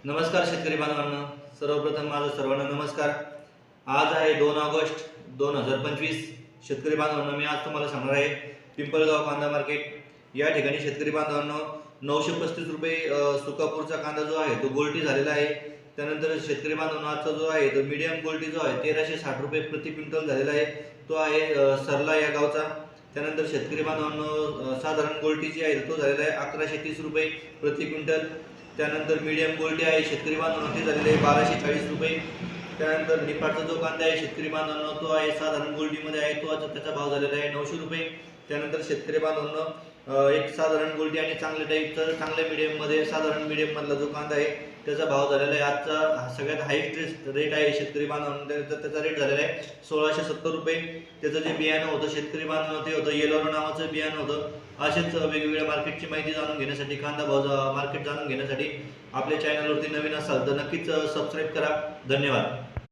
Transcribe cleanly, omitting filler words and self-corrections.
नमस्कार शेतकरी बांधवांनो, सर्वप्रथम माझा सर्वांना नमस्कार। आज आहे 2 ऑगस्ट 2025। शेतकरी बांधवांनो, मी आज तुम्हाला सांगणार आहे पिंपळगाव कांदा मार्केट या ठिकाणी शेतकरी बांधवांनो 935 रुपये सुकापूरचा कांदा जो आहे तो गोल्टी झालेला आहे। त्यानंतर शेतकरी बांधवांनो आजचा जो आहे तो मीडियम गोल्टी जो आहे 1360 रुपये प्रति क्विंटल झालेला आहे, तो आहे सरला या गावचा। त्यानंतर शेतकरी बांधवांनो साधारण गोल्टी जी आहे तो झालेला आहे 1130 रुपये प्रति क्विंटल। त्यानंतर मीडियम गोल्टी आहे शेतकरी बांधवांनो ती झालेली आहे 1240 रुपये। त्यानंतर निपाटचा जो कांदा आहे शेतकरी बांधवांनो तो आहे साधारण गोल्टीमध्ये आहे, तो त्याचा भाव झालेला आहे 900 रुपये। त्यानंतर शेतकरी बांधवांनो एक साधारण गोल्टी आणि चांगल्या टाईपचा चांगल्या मीडियममध्ये साधारण मीडियम मधला जो कांदा आहे त्याचा भाव झालेला आहे आजचा सगळ्यात हायेस्ट रेट आहे शेतकरी बांधवांनो त्याचा रेट झालेला आहे 1670 रुपये। त्याचं जे बियाणं होतं शेतकरी बांधवांनो ते होतं येलोरो नावाचं बियाणं होतं। असेच वेगवेगळ्या मार्केटची माहिती जाणून घेण्यासाठी कांदा भाव मार्केट जाणून घेण्यासाठी आपल्या चॅनलवरती नवीन असाल तर नक्कीच सबस्क्राईब करा। धन्यवाद।